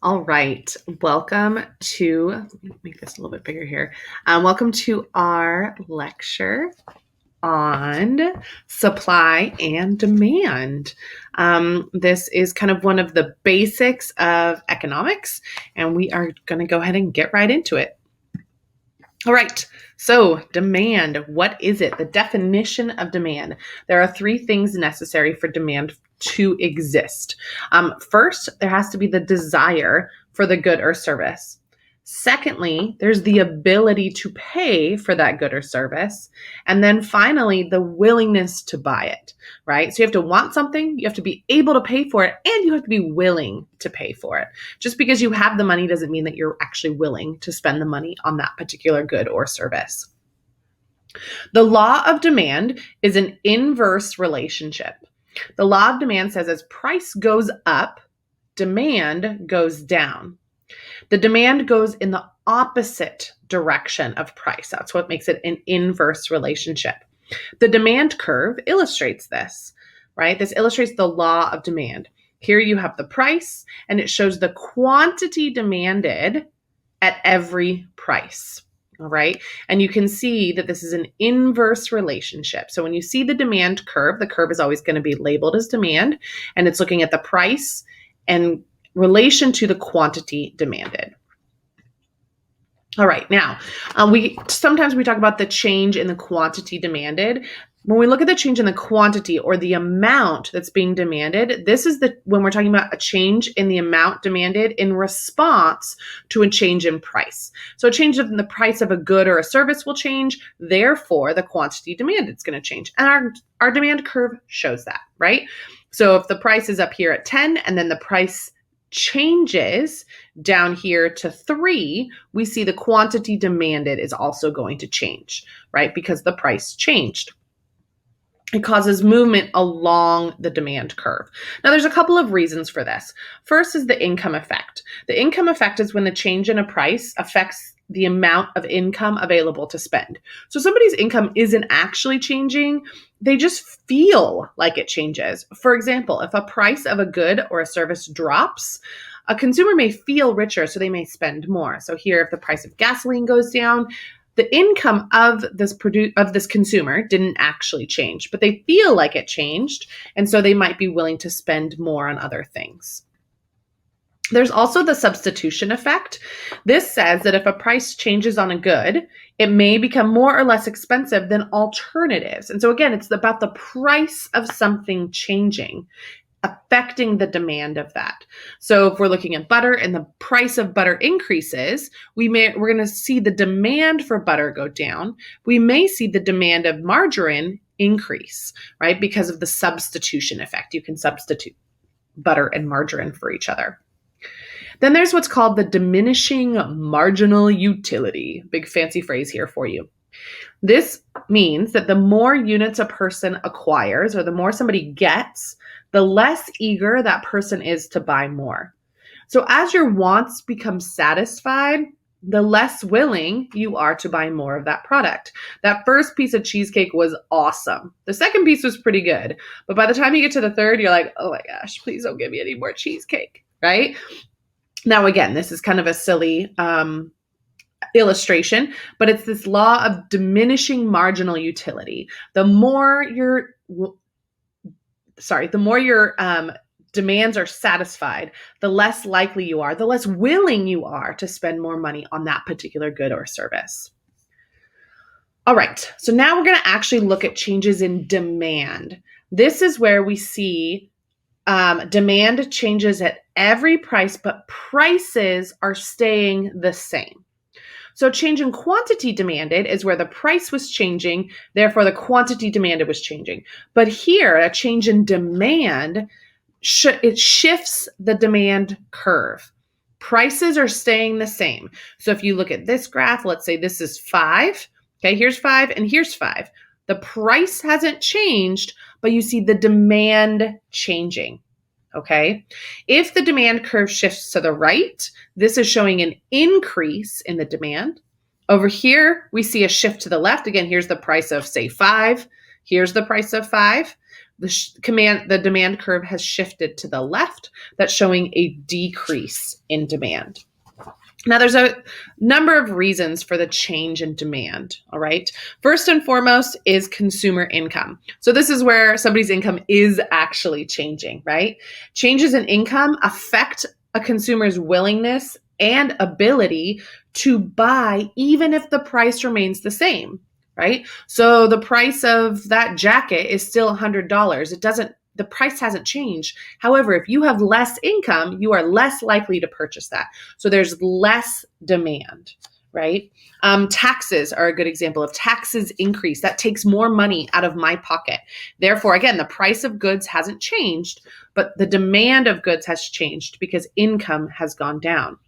All right, welcome to, let me make this a little bit bigger here. Welcome to our lecture on supply and demand. This is kind of one of the basics of economics, and we are going to go ahead and get right into it. All right, so demand, what is it? The definition of demand. There are three things necessary for demand to exist. First, there has to be the desire for the good or service. Secondly, there's the ability to pay for that good or service. And then finally, the willingness to buy it, right? So you have to want something, you have to be able to pay for it, and you have to be willing to pay for it. Just because you have the money doesn't mean that you're actually willing to spend the money on that particular good or service. The law of demand is an inverse relationship. The law of demand says as price goes up, demand goes down. The demand goes in the opposite direction of price. That's what makes it an inverse relationship. The demand curve illustrates this, right? This illustrates the law of demand. Here you have the price, and it shows the quantity demanded at every price. All right. And you can see that this is an inverse relationship. So when you see the demand curve, the curve is always going to be labeled as demand, and it's looking at the price and relation to the quantity demanded. All right, now we sometimes talk about the change in the quantity demanded. When we look at the change in the quantity or the amount that's being demanded, this is when we're talking about a change in the amount demanded in response to a change in price. So a change in the price of a good or a service will change, therefore the quantity demanded is going to change. And our demand curve shows that, right? So if the price is up here at 10 and then the price changes down here to 3, we see the quantity demanded is also going to change, right? Because the price changed. It causes movement along the demand curve. Now, there's a couple of reasons for this. First is the income effect. The income effect is when the change in a price affects the amount of income available to spend. So somebody's income isn't actually changing, they just feel like it changes. For example, if a price of a good or a service drops, a consumer may feel richer, so they may spend more. So here, if the price of gasoline goes down, the income of this consumer didn't actually change, but they feel like it changed, and so they might be willing to spend more on other things. There's also the substitution effect. This says that if a price changes on a good, it may become more or less expensive than alternatives. And so again, it's about the price of something changing, affecting the demand of that. So if we're looking at butter and the price of butter increases, we're going to see the demand for butter go down. We may see the demand of margarine increase, right? Because of the substitution effect. You can substitute butter and margarine for each other. Then there's what's called the diminishing marginal utility. Big fancy phrase here for you. This means that the more units a person acquires or the more somebody gets, the less eager that person is to buy more. So as your wants become satisfied, the less willing you are to buy more of that product. That first piece of cheesecake was awesome. The second piece was pretty good. But by the time you get to the third, you're like, oh my gosh, please don't give me any more cheesecake, right? Now, again, this is kind of a silly illustration, but it's this law of diminishing marginal utility. The more your demands are satisfied, the less likely you are, the less willing you are to spend more money on that particular good or service. All right, so now we're going to actually look at changes in demand. This is where we see demand changes at every price, but prices are staying the same. So change in quantity demanded is where the price was changing, therefore the quantity demanded was changing. But here, a change in demand, it shifts the demand curve. Prices are staying the same. So if you look at this graph, let's say this is 5. Okay, here's 5 and here's 5. The price hasn't changed, but you see the demand changing. Okay. If the demand curve shifts to the right, this is showing an increase in the demand. Over here, we see a shift to the left. Again, here's the price of, say, 5. Here's the price of 5. the demand curve has shifted to the left. That's showing a decrease in demand. Now, there's a number of reasons for the change in demand, all right? First and foremost is consumer income. So this is where somebody's income is actually changing, right? Changes in income affect a consumer's willingness and ability to buy even if the price remains the same, right? So the price of that jacket is still $100. The price hasn't changed. However, if you have less income, you are less likely to purchase that. So there's less demand, right? Taxes are a good example. If taxes increase, that takes more money out of my pocket. Therefore, again, the price of goods hasn't changed, but the demand of goods has changed because income has gone down.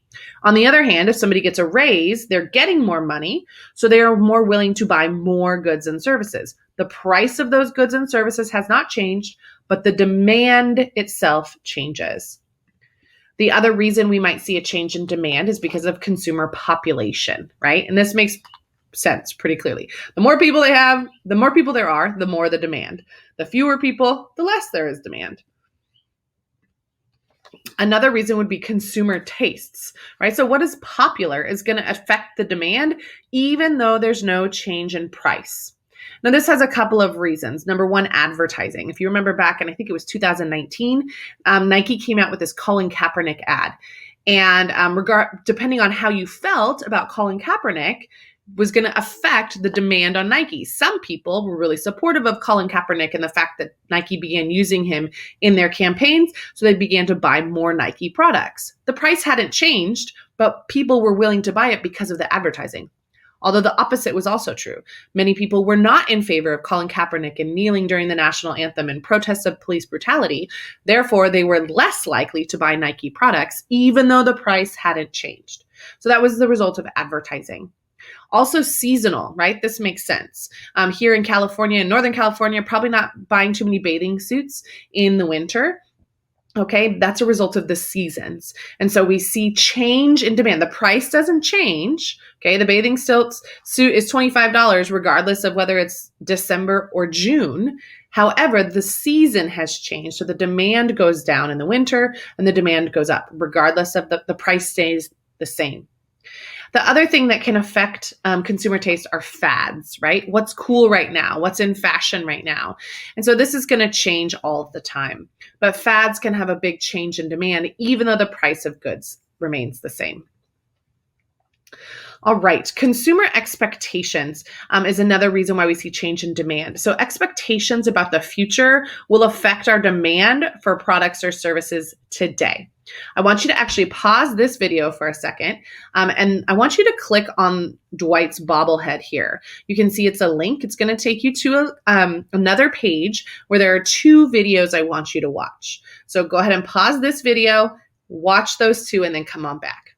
On the other hand, if somebody gets a raise, they're getting more money, so they are more willing to buy more goods and services. The price of those goods and services has not changed, but the demand itself changes. The other reason we might see a change in demand is because of consumer population, right? And this makes sense pretty clearly. The more people they have, the more people there are, the more the demand. The fewer people, the less there is demand. Another reason would be consumer tastes, right? So what is popular is going to affect the demand, even though there's no change in price. Now, this has a couple of reasons. Number one, advertising. If you remember back, and I think it was 2019, Nike came out with this Colin Kaepernick ad. And depending on how you felt about Colin Kaepernick, was going to affect the demand on Nike. Some people were really supportive of Colin Kaepernick and the fact that Nike began using him in their campaigns, so they began to buy more Nike products. The price hadn't changed, but people were willing to buy it because of the advertising. Although the opposite was also true. Many people were not in favor of Colin Kaepernick and kneeling during the national anthem in protest of police brutality. Therefore, they were less likely to buy Nike products, even though the price hadn't changed. So that was the result of advertising. Also seasonal, right? This makes sense. Here in California, in Northern California, probably not buying too many bathing suits in the winter. Okay, that's a result of the seasons. And so we see change in demand. The price doesn't change. Okay, the bathing suit is $25 regardless of whether it's December or June. However, the season has changed. So the demand goes down in the winter and the demand goes up regardless of the price stays the same. The other thing that can affect consumer taste are fads, right? What's cool right now? What's in fashion right now? And so this is going to change all of the time. But fads can have a big change in demand, even though the price of goods remains the same. All right, consumer expectations is another reason why we see change in demand. So expectations about the future will affect our demand for products or services today. I want you to actually pause this video for a second, and I want you to click on Dwight's bobblehead here. You can see it's a link. It's going to take you to another page where there are two videos I want you to watch. So go ahead and pause this video, watch those two, and then come on back.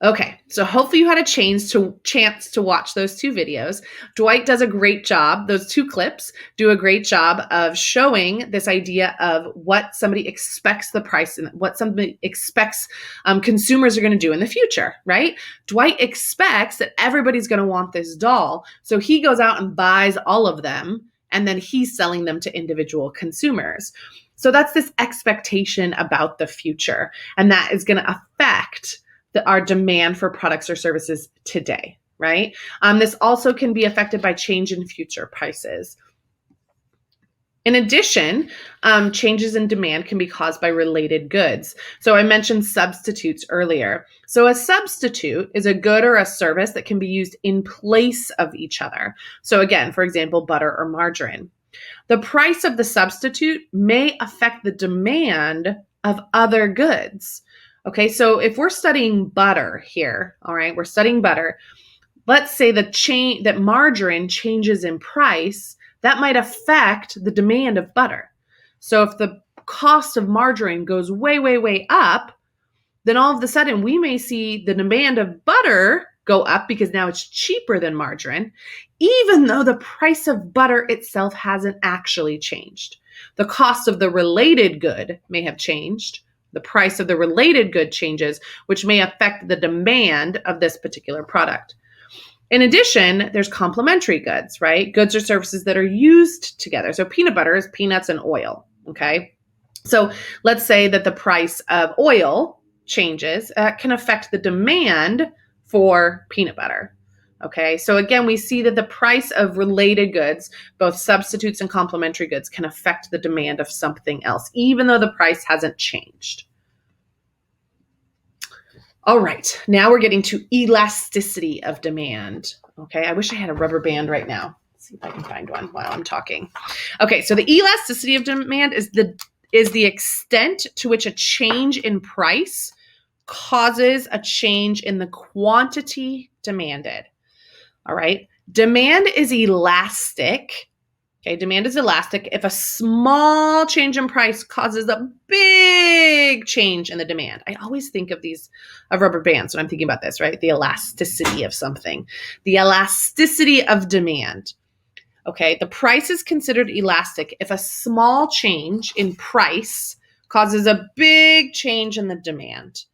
Okay, so hopefully you had a chance to watch those two videos. Dwight does a great job. Those two clips do a great job of showing this idea of what somebody expects the price and what somebody expects consumers are going to do in the future, right? Dwight expects that everybody's going to want this doll, so he goes out and buys all of them, and then he's selling them to individual consumers. So that's this expectation about the future, and that is going to affect our demand for products or services today, right? This also can be affected by change in future prices. In addition, changes in demand can be caused by related goods. So I mentioned substitutes earlier. So a substitute is a good or a service that can be used in place of each other. So again, for example, butter or margarine. The price of the substitute may affect the demand of other goods. Okay, so if we're studying butter here, all right, we're studying butter. Let's say that margarine changes in price, that might affect the demand of butter. So if the cost of margarine goes way, way, way up, then all of a sudden we may see the demand of butter go up because now it's cheaper than margarine, even though the price of butter itself hasn't actually changed. The cost of the related good may have changed. The price of the related good changes, which may affect the demand of this particular product. In addition, there's complementary goods, right? Goods or services that are used together. So peanut butter is peanuts and oil, okay? So let's say that the price of oil changes, can affect the demand for peanut butter. Okay, so again, we see that the price of related goods, both substitutes and complementary goods, can affect the demand of something else, even though the price hasn't changed. All right, now we're getting to elasticity of demand. Okay, I wish I had a rubber band right now. Let's see if I can find one while I'm talking. Okay, so the elasticity of demand is the extent to which a change in price causes a change in the quantity demanded. All right, demand is elastic. Okay, demand is elastic if a small change in price causes a big change in the demand. I always think of rubber bands when I'm thinking about this, right? The elasticity of something, the elasticity of demand. Okay, the price is considered elastic if a small change in price causes a big change in the demand.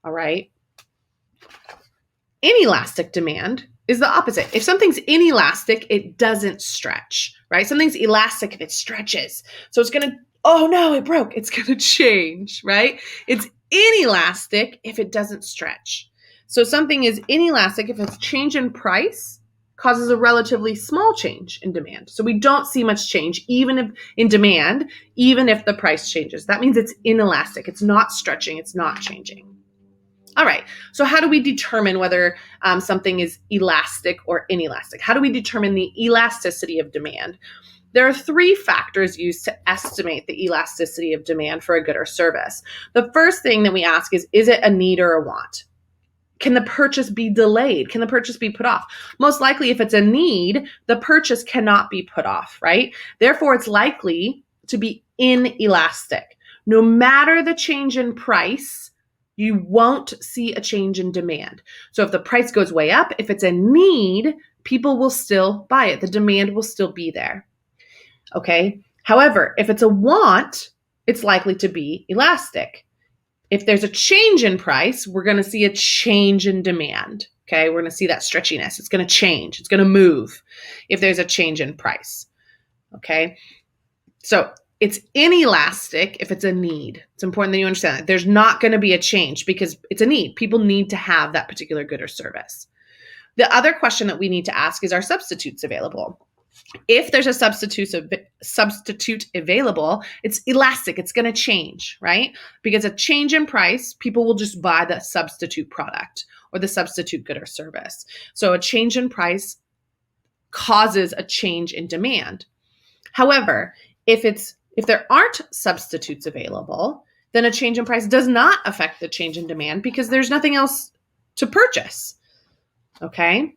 All right. Inelastic demand is the opposite. If something's inelastic, it doesn't stretch, right? Something's elastic if it stretches. So it's going to, oh no, it broke. It's going to change, right? It's inelastic if it doesn't stretch. So something is inelastic if its change in price causes a relatively small change in demand. So we don't see much change even if in demand, even if the price changes. That means it's inelastic. It's not stretching. It's not changing. All right, so how do we determine whether something is elastic or inelastic? How do we determine the elasticity of demand? There are three factors used to estimate the elasticity of demand for a good or service. The first thing that we ask is it a need or a want? Can the purchase be delayed? Can the purchase be put off? Most likely, if it's a need, the purchase cannot be put off, right? Therefore, it's likely to be inelastic. No matter the change in price, you won't see a change in demand. So if the price goes way up, if it's a need, people will still buy it. The demand will still be there. Okay. However, if it's a want, it's likely to be elastic. If there's a change in price, we're going to see a change in demand. Okay. We're going to see that stretchiness. It's going to change. It's going to move if there's a change in price. Okay. So it's inelastic if it's a need. It's important that you understand that. There's not going to be a change because it's a need. People need to have that particular good or service. The other question that we need to ask is, are substitutes available? If there's a substitute available, it's elastic. It's going to change, right? Because a change in price, people will just buy the substitute product or the substitute good or service. So a change in price causes a change in demand. However, if there aren't substitutes available, then a change in price does not affect the change in demand because there's nothing else to purchase. Okay?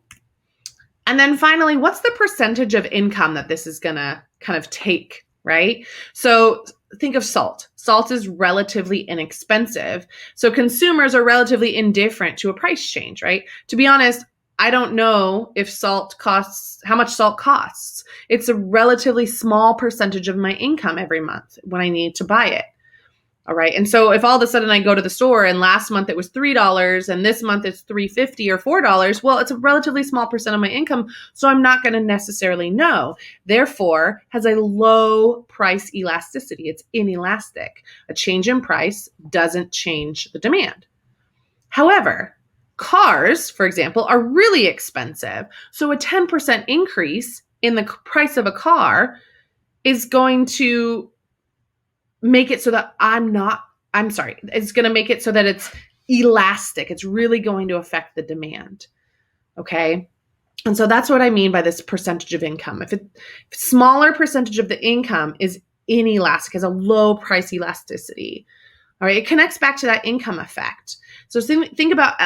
And then finally, what's the percentage of income that this is going to kind of take, right? So think of salt. Salt is relatively inexpensive. So consumers are relatively indifferent to a price change, right? To be honest, I don't know if how much salt costs. It's a relatively small percentage of my income every month when I need to buy it. All right. And so if all of a sudden I go to the store and last month it was $3 and this month it's $3.50 or $4, well, it's a relatively small percent of my income. So I'm not going to necessarily know. Therefore, has a low price elasticity. It's inelastic. A change in price doesn't change the demand. However, cars, for example, are really expensive. So a 10% increase in the price of a car is going to make it so that it's going to make it so that it's elastic. It's really going to affect the demand. Okay. And so that's what I mean by this percentage of income. If smaller percentage of the income is inelastic, has a low price elasticity, all right, it connects back to that income effect. So think about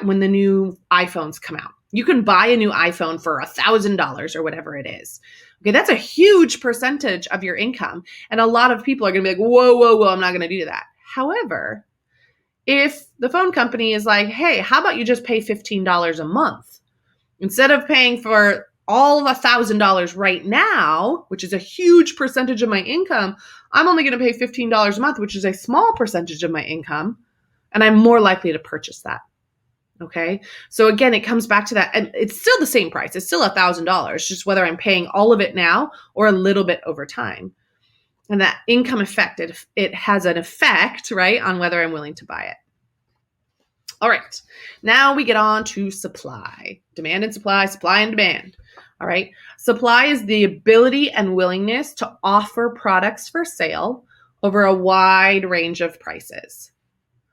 when the new iPhones come out. You can buy a new iPhone for $1,000 or whatever it is. Okay, that's a huge percentage of your income. And a lot of people are going to be like, whoa, I'm not going to do that. However, if the phone company is like, hey, how about you just pay $15 a month? Instead of paying for all of $1,000 right now, which is a huge percentage of my income, I'm only going to pay $15 a month, which is a small percentage of my income, and I'm more likely to purchase that. Okay. So again, it comes back to that. And it's still the same price. It's still $1,000, just whether I'm paying all of it now or a little bit over time. And that income effect, it has an effect, right, on whether I'm willing to buy it. All right. Now we get on to supply. Demand and supply, supply and demand. All right. Supply is the ability and willingness to offer products for sale over a wide range of prices.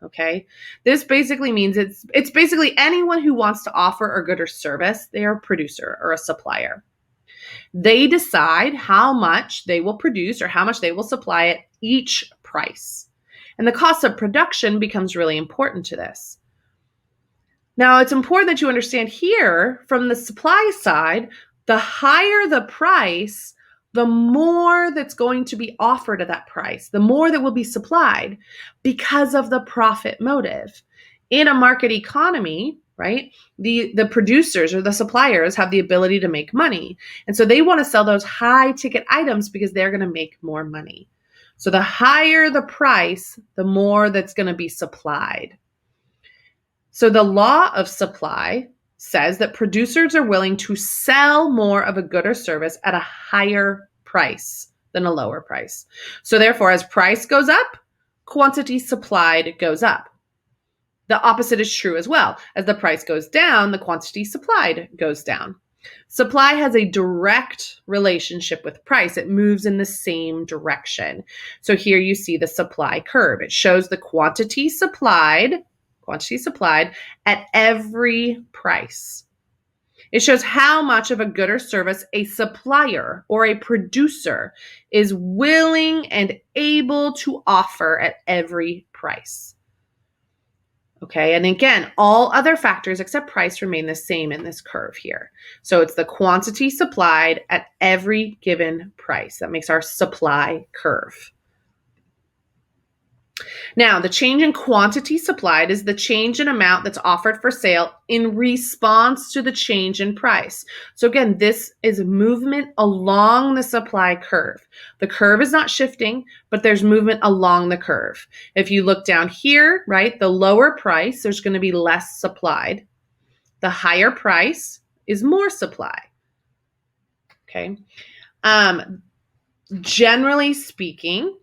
Okay. This basically means it's basically anyone who wants to offer a good or service. They are a producer or a supplier. They decide how much they will produce or how much they will supply at each price. And the cost of production becomes really important to this. Now, it's important that you understand here from the supply side, the higher the price, the more that's going to be offered at that price, the more that will be supplied because of the profit motive. In a market economy, right, the producers or the suppliers have the ability to make money. And so they want to sell those high ticket items because they're going to make more money. So the higher the price, the more that's going to be supplied. So the law of supply says that producers are willing to sell more of a good or service at a higher price than a lower price. So therefore, as price goes up, quantity supplied goes up. The opposite is true as well. As the price goes down, the quantity supplied goes down. Supply has a direct relationship with price. It moves in the same direction. So here you see the supply curve. It shows the quantity supplied at every price. It shows how much of a good or service a supplier or a producer is willing and able to offer at every price. Okay, and again, all other factors except price remain the same in this curve here. So it's the quantity supplied at every given price. That makes our supply curve. Now, the change in quantity supplied is the change in amount that's offered for sale in response to the change in price. So again, this is movement along the supply curve. The curve is not shifting, but there's movement along the curve. If you look down here, right, the lower price, there's going to be less supplied. The higher price is more supply. Okay. Generally speaking,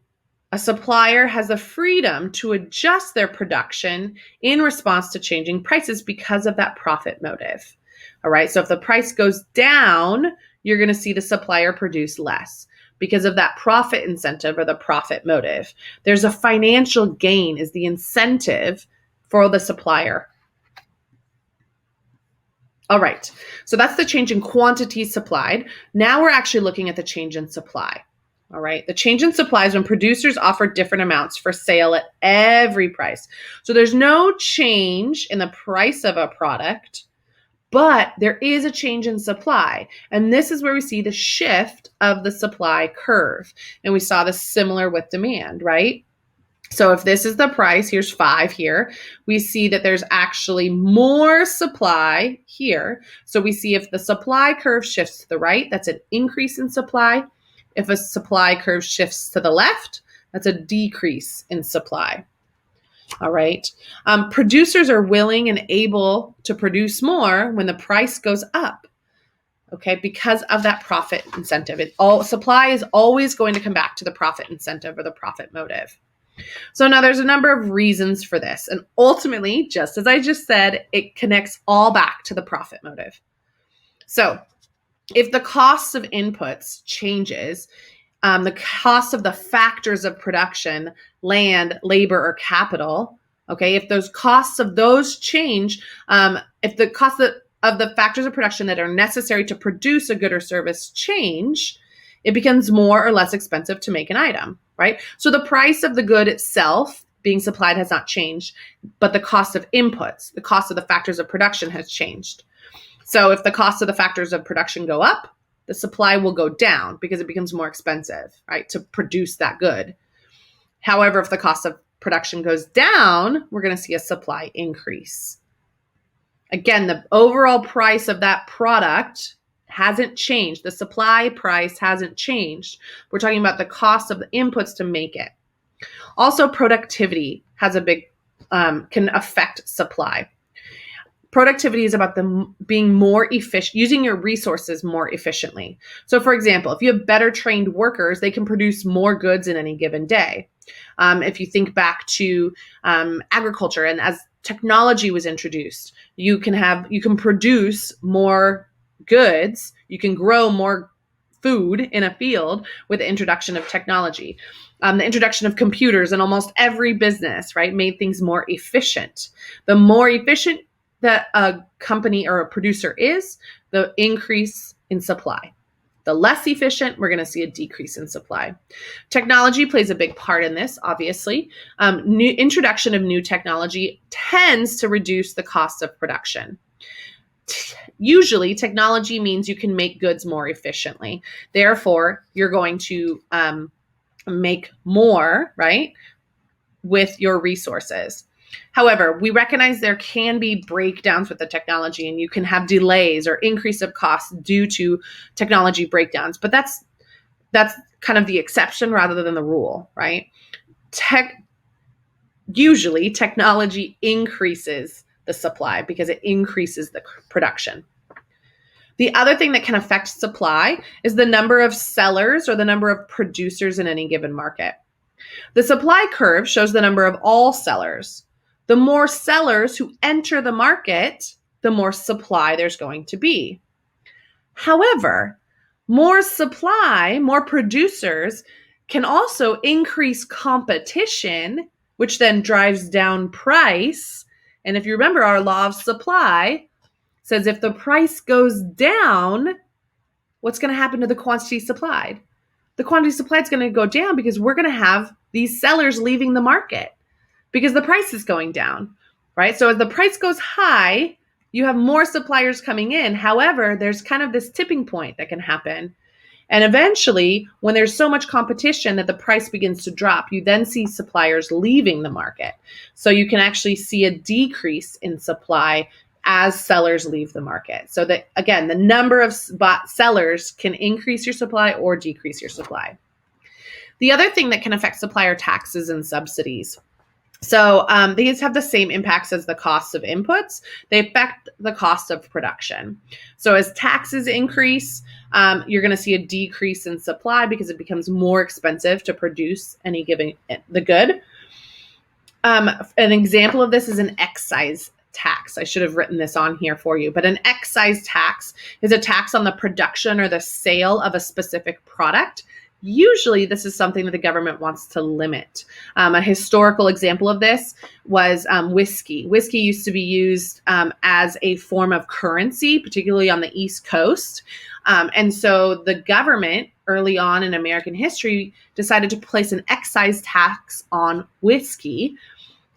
a supplier has the freedom to adjust their production in response to changing prices because of that profit motive. All right. So if the price goes down, you're going to see the supplier produce less because of that profit incentive or the profit motive. There's a financial gain is the incentive for the supplier. All right. So that's the change in quantity supplied. Now we're actually looking at the change in supply. All right. The change in supply is when producers offer different amounts for sale at every price. So there's no change in the price of a product, but there is a change in supply. And this is where we see the shift of the supply curve. And we saw this similar with demand, right? So if this is the price, here's 5 here, we see that there's actually more supply here. So we see if the supply curve shifts to the right, that's an increase in supply. If a supply curve shifts to the left, that's a decrease in supply. All right. Producers are willing and able to produce more when the price goes up. Okay, because of that profit incentive. Supply is always going to come back to the profit incentive or the profit motive. So now there's a number of reasons for this. And ultimately, just as I just said, it connects all back to the profit motive. So if the cost of inputs changes, the cost of the factors of production, land, labor, or capital, okay, if those costs of those change, if the cost of the factors of production that are necessary to produce a good or service change, it becomes more or less expensive to make an item, right? So the price of the good itself being supplied has not changed, but the cost of inputs, the cost of the factors of production has changed. So if the cost of the factors of production go up, the supply will go down because it becomes more expensive, right, to produce that good. However, if the cost of production goes down, we're going to see a supply increase. Again, the overall price of that product hasn't changed. The supply price hasn't changed. We're talking about the cost of the inputs to make it. Also, productivity has a big, can affect supply. Productivity is about being more efficient, using your resources more efficiently. So for example, if you have better trained workers, they can produce more goods in any given day. If you think back to agriculture, and as technology was introduced, you can produce more goods, you can grow more food in a field with the introduction of technology. The introduction of computers in almost every business, right, made things more efficient. The more efficient that a company or a producer is, the increase in supply. The less efficient, we're going to see a decrease in supply. Technology plays a big part in this, obviously. Introduction of new technology tends to reduce the cost of production. Usually, technology means you can make goods more efficiently. Therefore, you're going to make more, right, with your resources. However, we recognize there can be breakdowns with the technology, and you can have delays or increase of costs due to technology breakdowns. But that's kind of the exception rather than the rule, right? Usually, technology increases the supply because it increases the production. The other thing that can affect supply is the number of sellers or the number of producers in any given market. The supply curve shows the number of all sellers. The more sellers who enter the market, the more supply there's going to be. However, more supply, more producers can also increase competition, which then drives down price. And if you remember, our law of supply says if the price goes down, what's going to happen to the quantity supplied? The quantity supplied is going to go down because we're going to have these sellers leaving the market because the price is going down, right? So as the price goes high, you have more suppliers coming in. However, there's kind of this tipping point that can happen. And eventually, when there's so much competition that the price begins to drop, you then see suppliers leaving the market. So you can actually see a decrease in supply as sellers leave the market. So that, again, the number of sellers can increase your supply or decrease your supply. The other thing that can affect supply are taxes and subsidies. So these have the same impacts as the costs of inputs. They affect the cost of production. So as taxes increase, you're going to see a decrease in supply because it becomes more expensive to produce the good. An example of this is an excise tax. I should have written this on here for you, but an excise tax is a tax on the production or the sale of a specific product. Usually this is something that the government wants to limit. A historical example of this was whiskey. Whiskey used to be used as a form of currency, particularly on the East Coast. And so the government early on in American history decided to place an excise tax on whiskey.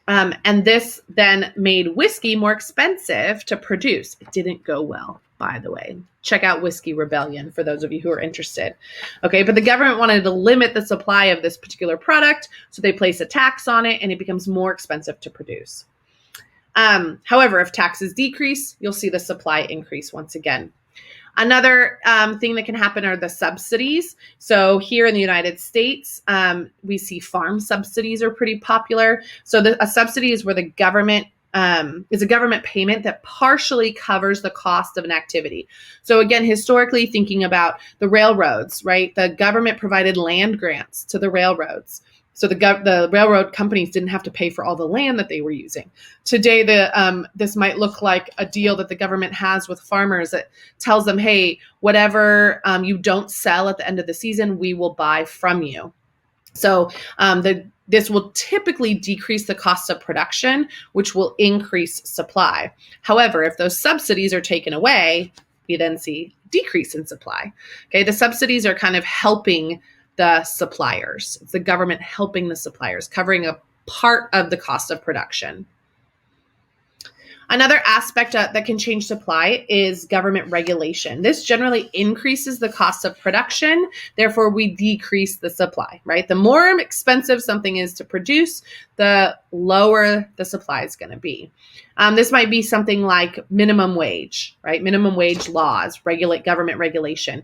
And this then made whiskey more expensive to produce. It didn't go well, by the way. Check out Whiskey Rebellion for those of you who are interested. Okay, but the government wanted to limit the supply of this particular product, so they place a tax on it and it becomes more expensive to produce. However, if taxes decrease, you'll see the supply increase once again. Another thing that can happen are the subsidies. So here in the United States, we see farm subsidies are pretty popular. So a subsidy is where the government is a government payment that partially covers the cost of an activity. So again, historically thinking about the railroads, right? The government provided land grants to the railroads. So the railroad companies didn't have to pay for all the land that they were using. Today, this might look like a deal that the government has with farmers that tells them, hey, whatever you don't sell at the end of the season, we will buy from you. So this will typically decrease the cost of production, which will increase supply. However, if those subsidies are taken away, you then see decrease in supply. Okay, the subsidies are kind of helping the suppliers. It's the government helping the suppliers, covering a part of the cost of production. Another aspect that can change supply is government regulation. This generally increases the cost of production. Therefore, we decrease the supply, right? The more expensive something is to produce, the lower the supply is going to be. This might be something like minimum wage, right? Minimum wage laws, government regulation,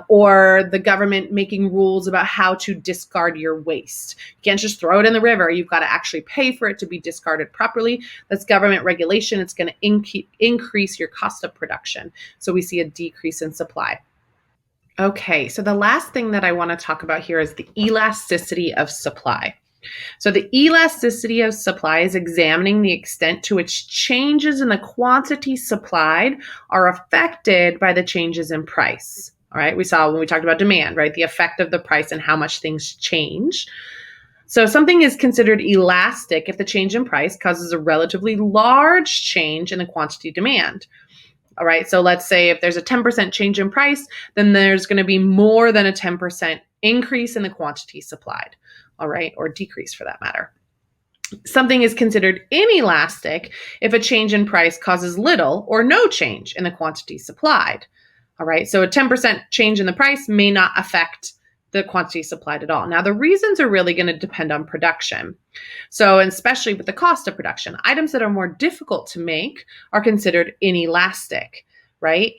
or the government making rules about how to discard your waste. You can't just throw it in the river. You've got to actually pay for it to be discarded properly. That's government regulation. It's going to increase your cost of production. So we see a decrease in supply. Okay, so the last thing that I want to talk about here is the elasticity of supply. So the elasticity of supply is examining the extent to which changes in the quantity supplied are affected by the changes in price. All right, we saw when we talked about demand, right? The effect of the price and how much things change. So something is considered elastic if the change in price causes a relatively large change in the quantity demand. All right, so let's say if there's a 10% change in price, then there's going to be more than a 10% increase in the quantity supplied, all right, or decrease for that matter. Something is considered inelastic if a change in price causes little or no change in the quantity supplied, all right? So a 10% change in the price may not affect the quantity supplied at all. Now, the reasons are really going to depend on production. So, especially with the cost of production, items that are more difficult to make are considered inelastic, right?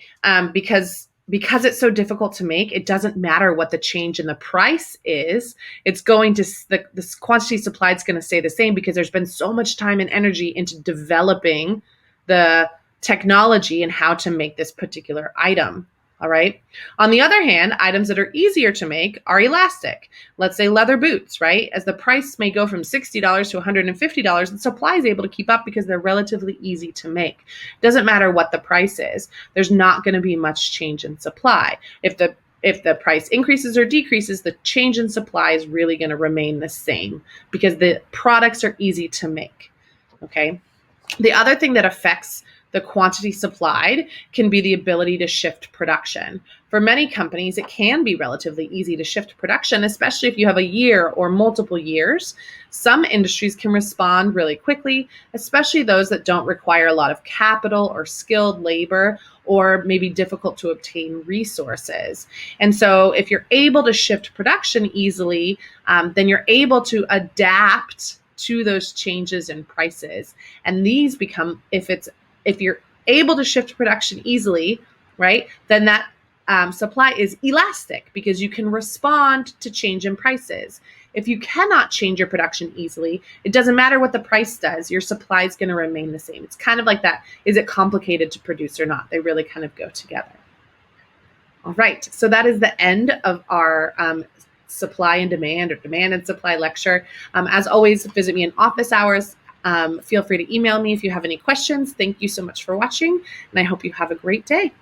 Because it's so difficult to make, it doesn't matter what the change in the price is. It's going to, the quantity supplied is going to stay the same because there's been so much time and energy into developing the technology and how to make this particular item. All right. On the other hand, items that are easier to make are elastic. Let's say leather boots, right? As the price may go from $60 to $150, the supply is able to keep up because they're relatively easy to make. Doesn't matter what the price is. There's not going to be much change in supply. If the price increases or decreases, the change in supply is really going to remain the same because the products are easy to make. Okay. The other thing that affects the quantity supplied can be the ability to shift production. For many companies, it can be relatively easy to shift production, especially if you have a year or multiple years. Some industries can respond really quickly, especially those that don't require a lot of capital or skilled labor or maybe difficult to obtain resources. And so if you're able to shift production easily, then you're able to adapt to those changes in prices. And these become, if you're able to shift production easily, right, then that supply is elastic because you can respond to change in prices. If you cannot change your production easily, it doesn't matter what the price does, your supply is going to remain the same. It's kind of like that. Is it complicated to produce or not? They really kind of go together. All right, so that is the end of our supply and demand or demand and supply lecture. As always, visit me in office hours. Feel free to email me if you have any questions. Thank you so much for watching, and I hope you have a great day.